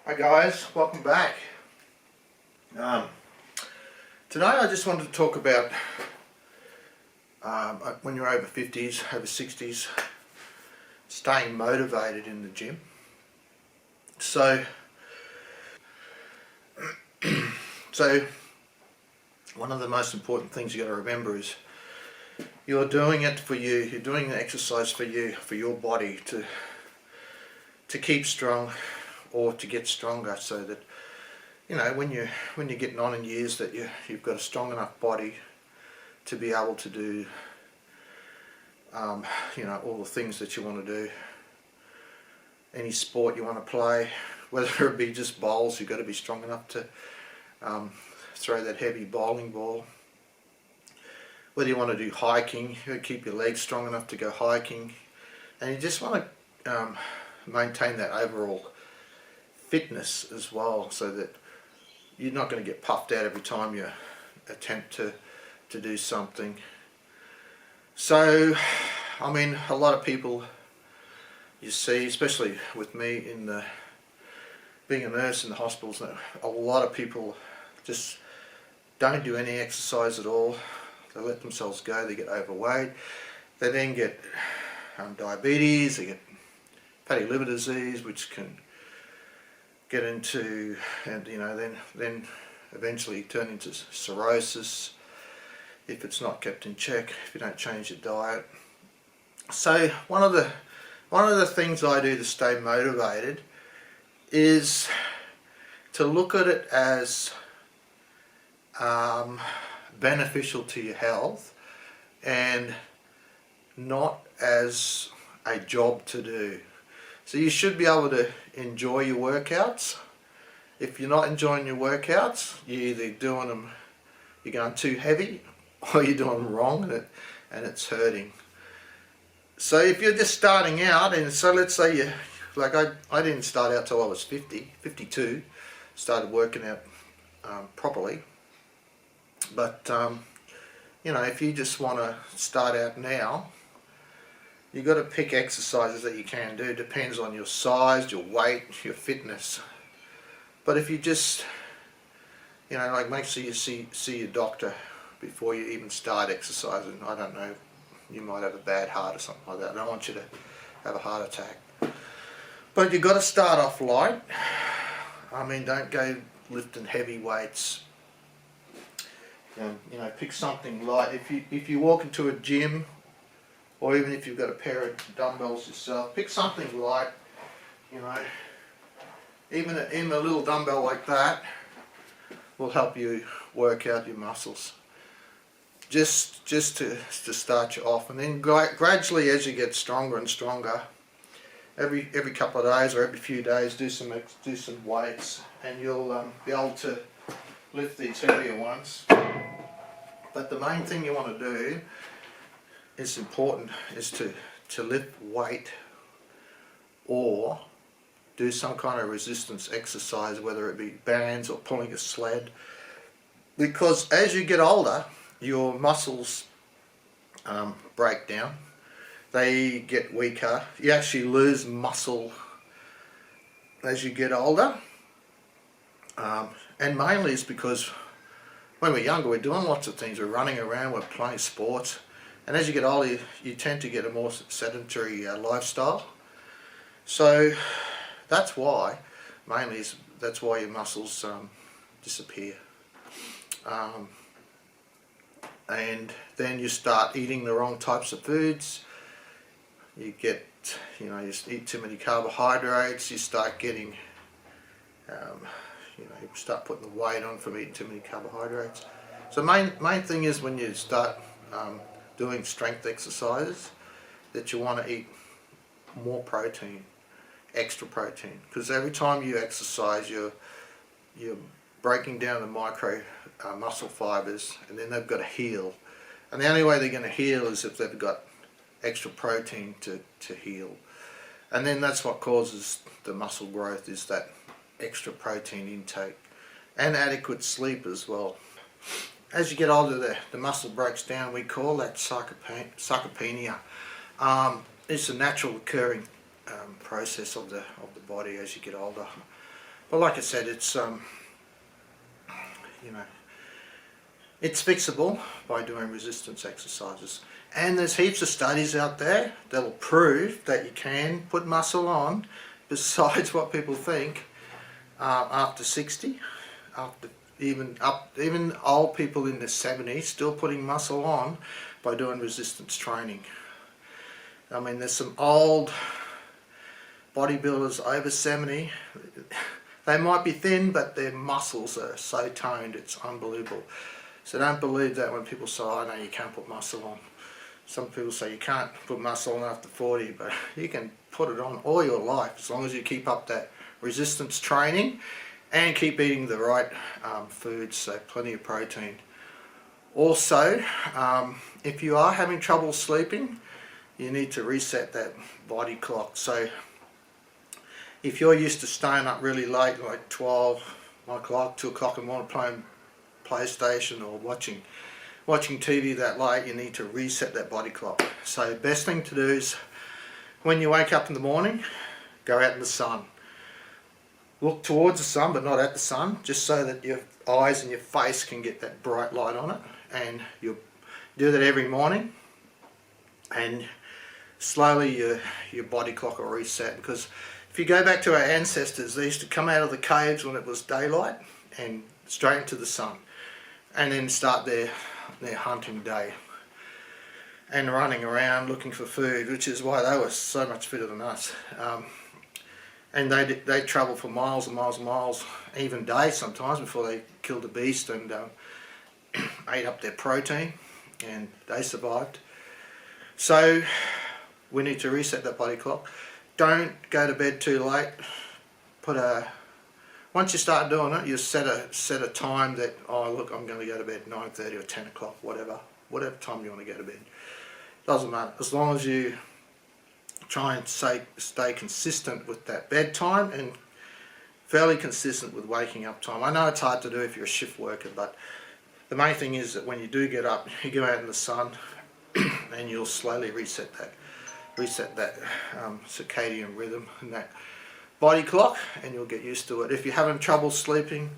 Hi guys, welcome back. Today I just wanted to talk about when you're over 50s, over 60s, staying motivated in the gym. So one of the most important things you got to remember is you're doing it for you. You're doing the exercise for you, for your body to keep strong or to get stronger, so that when you're getting on in years, that you've got a strong enough body to be able to do all the things that you want to do. Any sport you want to play, whether it be just bowls, you've got to be strong enough to throw that heavy bowling ball. Whether you want to do hiking, you've got to keep your legs strong enough to go hiking, and you just want to maintain that overall fitness as well, so that you're not going to get puffed out every time you attempt to do something. So, I mean, a lot of people you see, especially with me in being a nurse in the hospitals, a lot of people just don't do any exercise at all. They let themselves go, they get overweight, they then get diabetes, they get fatty liver disease, which can get into, and then eventually turn into cirrhosis if it's not kept in check, if you don't change your diet. So one of the things I do to stay motivated is to look at it as beneficial to your health and not as a job to do. So you should be able to enjoy your workouts. If you're not enjoying your workouts, you're either doing them, you're going too heavy, or you're doing them wrong and it's hurting. So if you're just starting out, and so let's say I didn't start out till I was 52, started working out properly. But if you just want to start out now, you've got to pick exercises that you can do. Depends on your size, your weight, your fitness. But if you just, make sure you see your doctor before you even start exercising. I don't know, you might have a bad heart or something like that. I don't want you to have a heart attack. But you've got to start off light. I mean, don't go lifting heavy weights. Pick something light. If you walk into a gym, or even if you've got a pair of dumbbells yourself, pick something light. Even a little dumbbell like that will help you work out your muscles. Just to start you off, and then gradually, as you get stronger and stronger, every couple of days or every few days, do some weights, and you'll be able to lift these heavier ones. But the main thing you want to do, is important, is to lift weight or do some kind of resistance exercise, whether it be bands or pulling a sled, because as you get older, your muscles break down, they get weaker, you actually lose muscle as you get older, and mainly it's because when we're younger, we're doing lots of things, we're running around, we're playing sports. And as you get older, you tend to get a more sedentary lifestyle. So that's why, that's why your muscles disappear. And then you start eating the wrong types of foods. You you eat too many carbohydrates. You start getting, you start putting the weight on from eating too many carbohydrates. So main thing is when you start doing strength exercises, that you want to eat more protein, extra protein, because every time you exercise, you're breaking down the micro muscle fibers, and then they've got to heal, and the only way they're going to heal is if they've got extra protein to heal, and then that's what causes the muscle growth, is that extra protein intake and adequate sleep as well. As you get older, the muscle breaks down. We call that sarcopenia. It's a natural occurring process of the body as you get older. Well, like I said, it's it's fixable by doing resistance exercises. And there's heaps of studies out there that'll prove that you can put muscle on, besides what people think, after 60, after even old people in their 70s still putting muscle on by doing resistance training. I mean, there's some old bodybuilders over 70. They might be thin, but their muscles are so toned, it's unbelievable. So don't believe that when people say, oh no, you can't put muscle on. Some people say you can't put muscle on after 40, but you can put it on all your life as long as you keep up that resistance training and keep eating the right foods, so plenty of protein. Also, if you are having trouble sleeping, you need to reset that body clock. So if you're used to staying up really late, like 12, 1 o'clock, 2 o'clock in the morning playing PlayStation or watching TV that late, you need to reset that body clock. So the best thing to do is when you wake up in the morning, go out in the sun. Look towards the sun but not at the sun, just so that your eyes and your face can get that bright light on it. And you'll do that every morning, and slowly your body clock will reset. Because if you go back to our ancestors, they used to come out of the caves when it was daylight and straight into the sun, and then start their hunting day and running around looking for food, which is why they were so much fitter than us. And they travel for miles and miles and miles, even days sometimes, before they killed a beast and ate up their protein, and they survived. So we need to reset that body clock. Don't go to bed too late. Once you start doing it, you set a time that, oh look, I'm going to go to bed 9:30 or 10 o'clock, whatever time you want to go to bed. Doesn't matter, as long as you try and stay consistent with that bedtime and fairly consistent with waking up time. I know it's hard to do if you're a shift worker, but the main thing is that when you do get up, you go out in the sun and you'll slowly reset that circadian rhythm and that body clock, and you'll get used to it. If you're having trouble sleeping,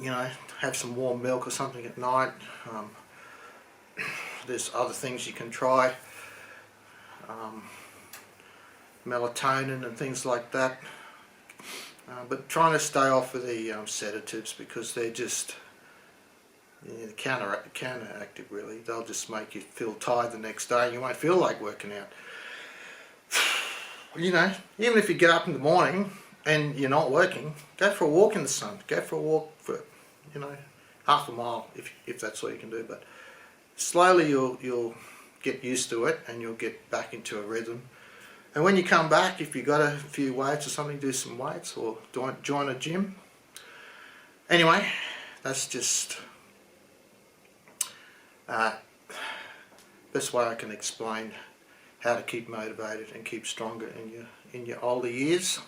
have some warm milk or something at night. There's other things you can try, melatonin and things like that, but trying to stay off of the sedatives, because they're just counteractive really. They'll just make you feel tired the next day and you won't feel like working out. Even if you get up in the morning and you're not working, go for a walk in the sun. Go for a walk for half a mile if that's all you can do. But slowly you'll get used to it and you'll get back into a rhythm. And when you come back, if you've got a few weights or something, do some weights or join a gym. Anyway, that's just best way I can explain how to keep motivated and keep stronger in your older years.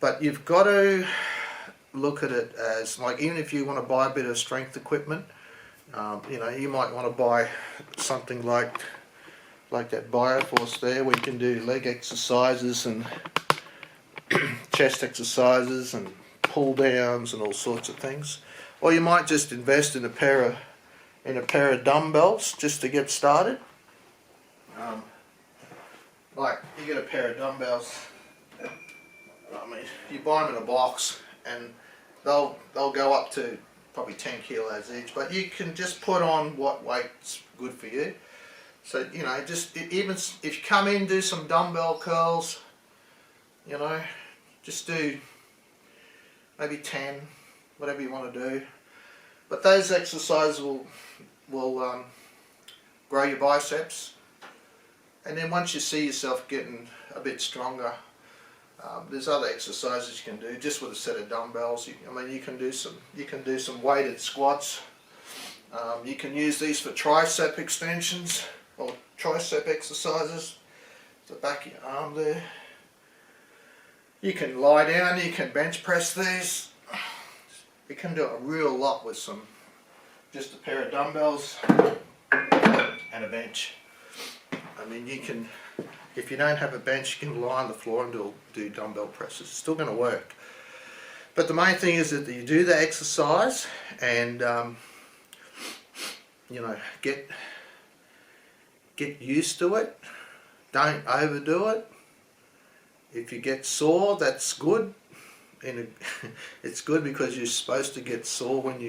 But you've got to look at it as, like, even if you want to buy a bit of strength equipment, you might want to buy something like that Bioforce there, where you can do leg exercises and chest exercises and pull downs and all sorts of things. Or you might just invest in a pair of dumbbells just to get started. Like, you get a pair of dumbbells, you buy them in a box and they'll go up to probably 10 kilos each, but you can just put on what weight's good for you. So, just even if you come in, do some dumbbell curls, just do maybe 10, whatever you want to do. But those exercises will grow your biceps. And then once you see yourself getting a bit stronger, there's other exercises you can do just with a set of dumbbells. You can do some weighted squats. You can use these for tricep extensions or tricep exercises. The back of your arm there. You can lie down. You can bench press these. You can do a real lot with just a pair of dumbbells and a bench. If you don't have a bench, you can lie on the floor and do dumbbell presses. It's still going to work. But the main thing is that you do the exercise and you know, get used to it. Don't overdo it. If you get sore, that's good. It's good because you're supposed to get sore when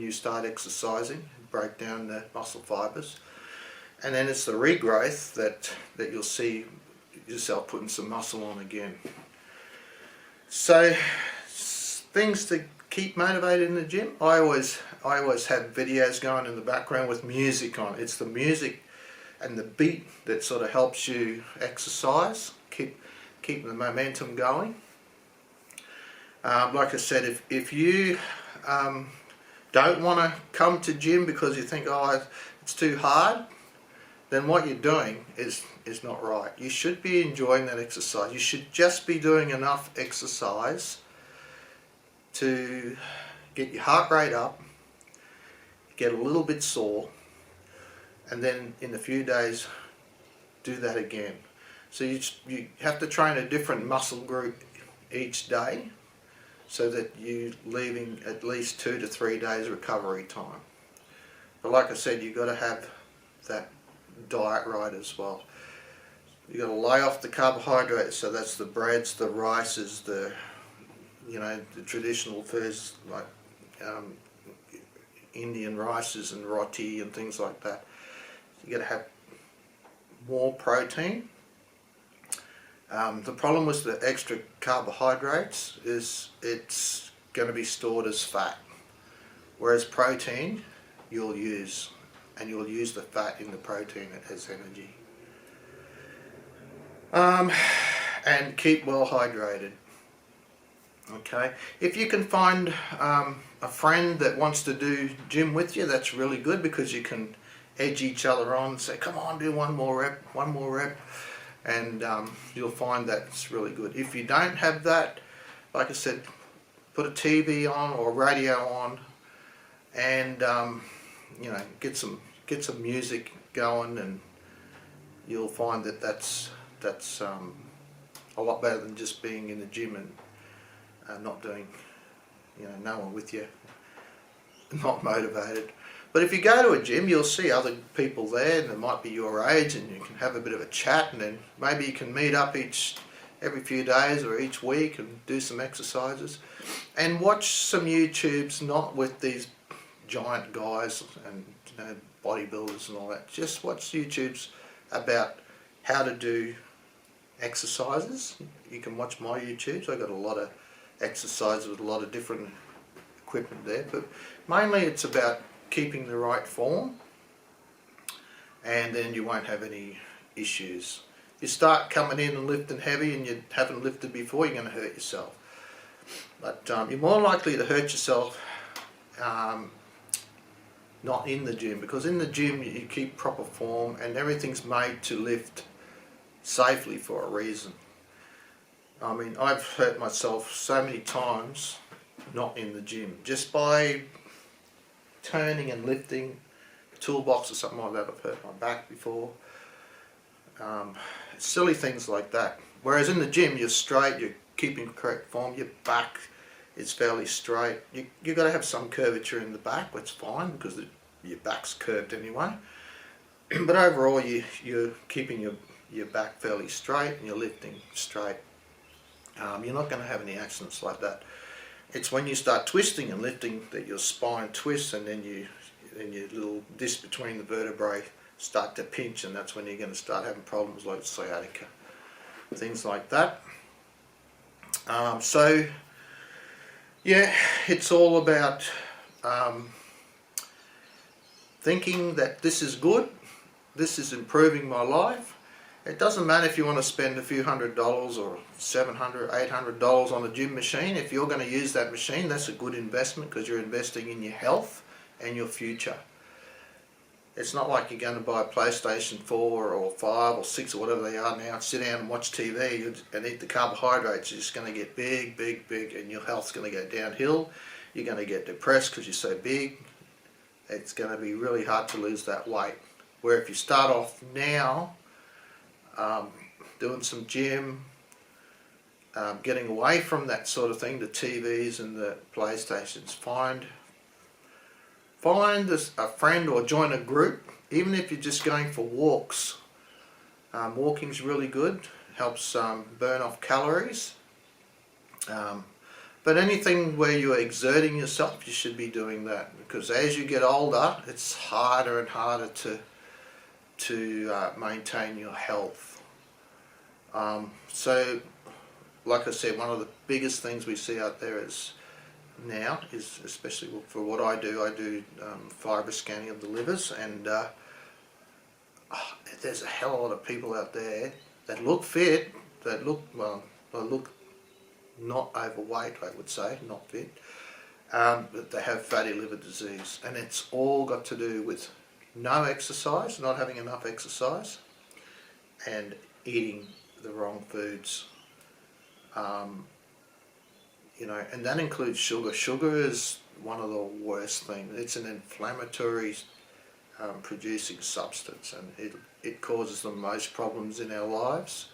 you start exercising, break down the muscle fibers, and then it's the regrowth that you'll see yourself putting some muscle on again. So things to keep motivated in the gym. I always have videos going in the background with music on. It's the music and the beat that sort of helps you exercise, keep the momentum going. Like I said, if you don't want to come to gym because you think, oh, it's too hard, then what you're doing is not right. You should be enjoying that exercise. You should just be doing enough exercise to get your heart rate up, get a little bit sore, and then in a few days do that again. So you have to train a different muscle group each day so that you're leaving at least 2 to 3 days recovery time. But like I said, you've got to have that diet right as well. You've got to lay off the carbohydrates, so that's the breads, the rices, the traditional foods like Indian rices and roti and things like that. You got to have more protein. The problem with the extra carbohydrates is it's going to be stored as fat, whereas protein you'll use, and you'll use the fat in the protein as energy. And keep well hydrated. Okay, if you can find a friend that wants to do gym with you, that's really good, because you can edge each other on and say, come on, do one more rep, and you'll find that it's really good. If you don't have that, like I said, put a TV on or radio on, and get some music going, and you'll find that that's a lot better than just being in the gym and not doing, no one with you, not motivated. But if you go to a gym, you'll see other people there, and they might be your age, and you can have a bit of a chat, and then maybe you can meet up every few days or each week and do some exercises. And watch some YouTubes, not with these giant guys and bodybuilders and all that. Just watch YouTubes about how to do exercises. You can watch my YouTubes. I've got a lot of exercises with a lot of different equipment there, but mainly it's about keeping the right form, and then you won't have any issues. You start coming in and lifting heavy and you haven't lifted before, you're going to hurt yourself. But you're more likely to hurt yourself not in the gym, because in the gym you keep proper form and everything's made to lift safely for a reason. I mean, I've hurt myself so many times not in the gym, just by turning and lifting a toolbox or something like that. I've hurt my back before. Silly things like that. Whereas in the gym you're straight, you're keeping correct form, your back is fairly straight. You've got to have some curvature in the back, that's fine, because your back's curved anyway. But overall you're keeping your back fairly straight and you're lifting straight. You're not going to have any accidents like that. It's when you start twisting and lifting that your spine twists, and then your little disc between the vertebrae start to pinch, and that's when you're going to start having problems like sciatica, things like that. So yeah, it's all about thinking that this is good, this is improving my life. It doesn't matter if you want to spend a few $100 or $700, $800 on a gym machine. If you're going to use that machine, that's a good investment, because you're investing in your health and your future. It's not like you're going to buy a PlayStation 4 or 5 or 6 or whatever they are now, sit down and watch TV and eat the carbohydrates. You're just going to get big, and your health's going to go downhill. You're going to get depressed because you're so big. It's going to be really hard to lose that weight. Where if you start off now, doing some gym, getting away from that sort of thing, the TVs and the PlayStations. Find a friend or join a group, even if you're just going for walks. Walking's really good, helps burn off calories. But anything where you're exerting yourself, you should be doing that, because as you get older, it's harder and harder to maintain your health. So, like I said, one of the biggest things we see out there is, especially for what I do fibre scanning of the livers, and there's a hell of a lot of people out there that look fit, that look not overweight, I would say, not fit, but they have fatty liver disease, and it's all got to do with no exercise, not having enough exercise, and eating the wrong foods. And that includes sugar. Sugar is one of the worst things. It's an inflammatory producing substance, and it causes the most problems in our lives.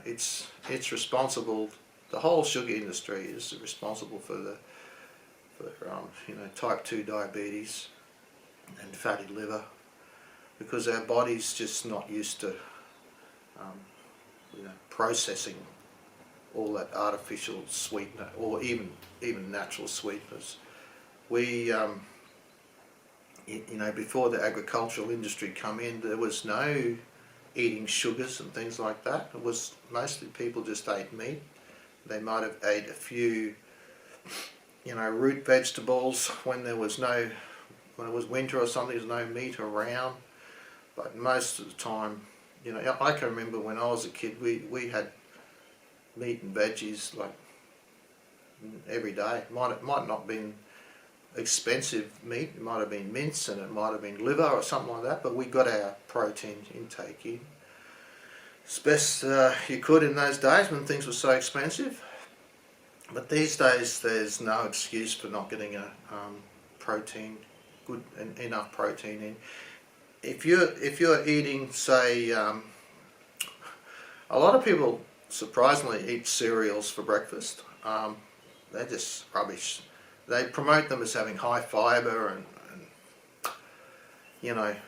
It's responsible. The whole sugar industry is responsible for type 2 diabetes and fatty liver, because our body's just not used to processing all that artificial sweetener, or even natural sweeteners. We before the agricultural industry come in, there was no eating sugars and things like that. It was mostly people just ate meat. They might have ate a few root vegetables when it was winter or something, there's no meat around. But most of the time, I can remember when I was a kid, we had meat and veggies like every day. It might not have been expensive meat, it might have been mince, and it might have been liver or something like that, but we got our protein intake in as best you could in those days when things were so expensive. But these days there's no excuse for not getting a good and enough protein in. If you're eating, say, a lot of people surprisingly eat cereals for breakfast. They're just rubbish. They promote them as having high fibre and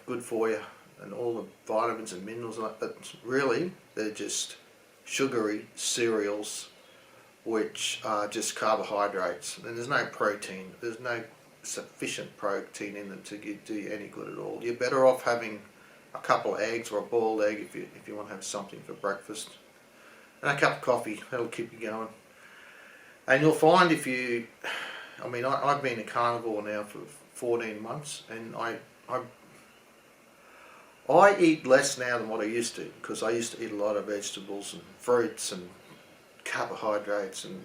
good for you and all the vitamins and minerals, but really they're just sugary cereals which are just carbohydrates, and there's no protein. There's no sufficient protein in them to do you any good at all. You're better off having a couple of eggs or a boiled egg if you want to have something for breakfast, and a cup of coffee. That'll keep you going. And you'll find I've been a carnivore now for 14 months, and I eat less now than what I used to, because I used to eat a lot of vegetables and fruits and carbohydrates, and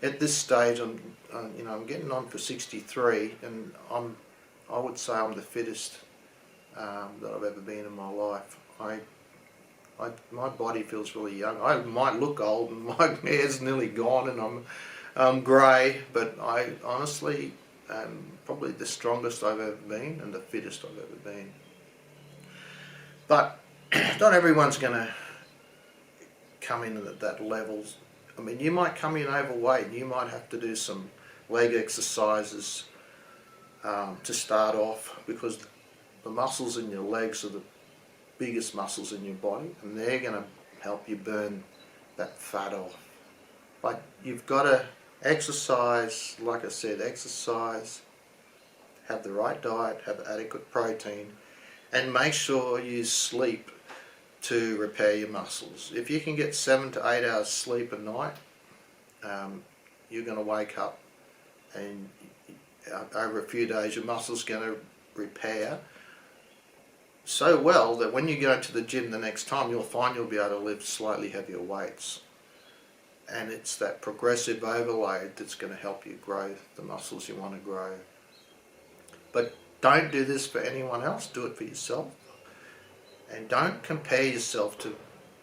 at this stage I'm getting on for 63, and I would say I'm the fittest that I've ever been in my life. My body feels really young. I might look old and my hair's nearly gone and I'm grey, but I honestly am probably the strongest I've ever been and the fittest I've ever been. But not everyone's going to come in at that level. You might come in overweight and you might have to do some leg exercises to start off, because the muscles in your legs are the biggest muscles in your body, and they're going to help you burn that fat off. But you've got to exercise, like I said, have the right diet, have adequate protein, and make sure you sleep to repair your muscles. If you can get 7 to 8 hours sleep a night, you're going to wake up, and over a few days your muscles going to repair so well that when you go to the gym the next time, you'll find you'll be able to lift slightly heavier weights. And it's that progressive overload that's going to help you grow the muscles you want to grow. But don't do this for anyone else, do it for yourself. And don't compare yourself to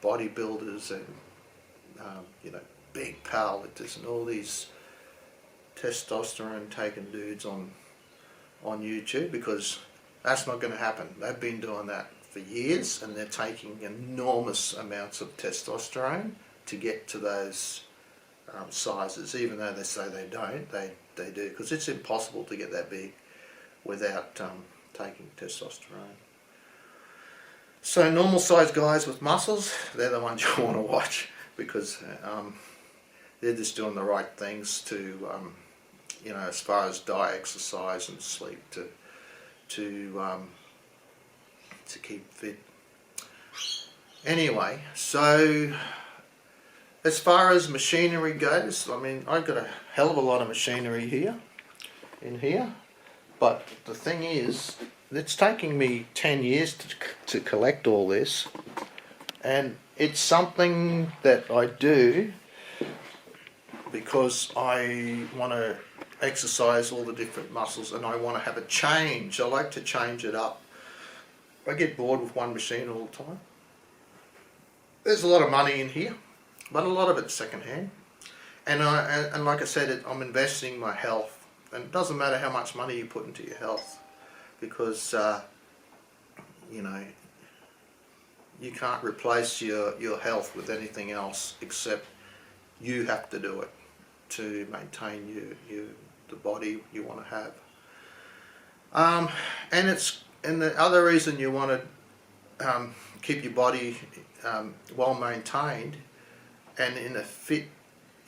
bodybuilders and big powerlifters and all these testosterone taking dudes on YouTube, because that's not going to happen. They've been doing that for years, and they're taking enormous amounts of testosterone to get to those sizes, even though they say they don't, they do, because it's impossible to get that big without taking testosterone. So normal sized guys with muscles, they're the ones you want to watch, because they're just doing the right things to, as far as diet, exercise and sleep to keep fit. Anyway, so as far as machinery goes, I mean, I've got a hell of a lot of machinery in here, but the thing is, it's taking me 10 years to collect all this, and it's something that I do because I want to exercise all the different muscles, and I want to have a change. I like to change it up. I get bored with one machine all the time. There's a lot of money in here, but a lot of it's secondhand. And like I said, I'm investing in my health, and it doesn't matter how much money you put into your health, because you can't replace your health with anything else, except you have to do it to maintain the body you want to have. And the other reason you want to keep your body well maintained and in a fit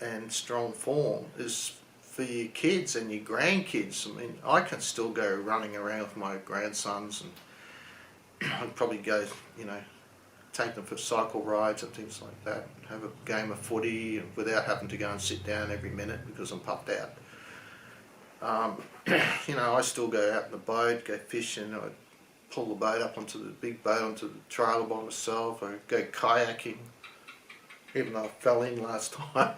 and strong form is for your kids and your grandkids. I mean, I can still go running around with my grandsons, and I'd probably go, take them for cycle rides and things like that, have a game of footy without having to go and sit down every minute because I'm puffed out. I still go out in the boat, go fishing. I pull the boat up onto the big boat, onto the trailer by myself. I go kayaking. Even though I fell in last time, I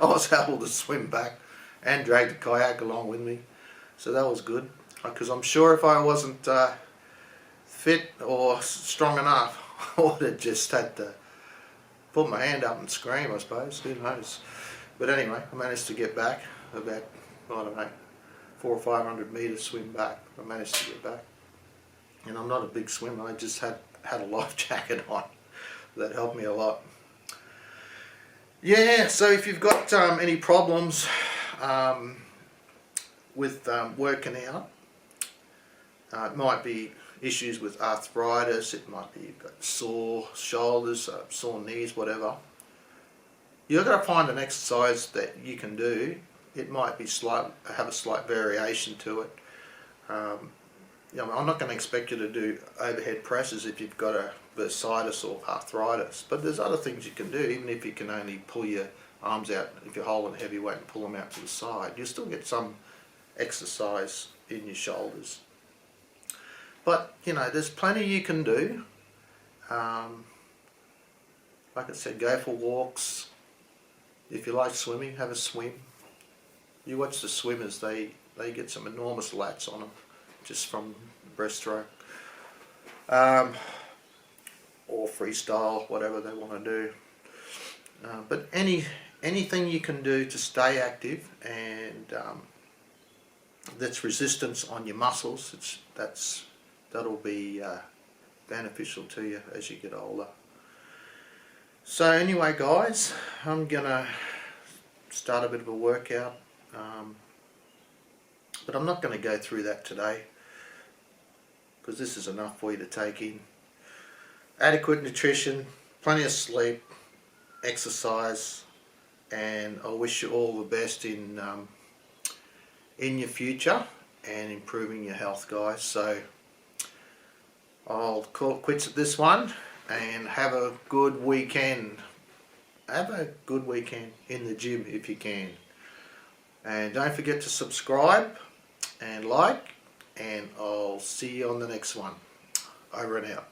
was able to swim back and drag the kayak along with me. So that was good, because I'm sure if I wasn't fit or strong enough, I would have just had to put my hand up and scream, I suppose. Who knows? But anyway, I managed to get back about, 400 or 500 metres swim back. I managed to get back. And I'm not a big swimmer, I just had a life jacket on. That helped me a lot. Yeah, so if you've got any problems with working out, it might be issues with arthritis, it might be you've got sore shoulders, sore knees, whatever. You've got to find an exercise that you can do. It might be have a slight variation to it. I'm not going to expect you to do overhead presses if you've got a bursitis or arthritis, but there's other things you can do. Even if you can only pull your arms out, if you're holding heavy weight and pull them out to the side, you'll still get some exercise in your shoulders. But there's plenty you can do. Like I said, go for walks. If you like swimming, have a swim. You watch the swimmers, they get some enormous lats on them just from breaststroke, or freestyle, whatever they want to do. But anything you can do to stay active and that's resistance on your muscles, that'll be beneficial to you as you get older. So anyway, guys, I'm gonna start a bit of a workout, but I'm not going to go through that today, because this is enough for you to take in. Adequate nutrition, plenty of sleep, exercise, and I wish you all the best in your future and improving your health, guys. So I'll call it quits at this one, and have a good weekend. Have a good weekend in the gym if you can. And don't forget to subscribe and like, and I'll see you on the next one. Over and out.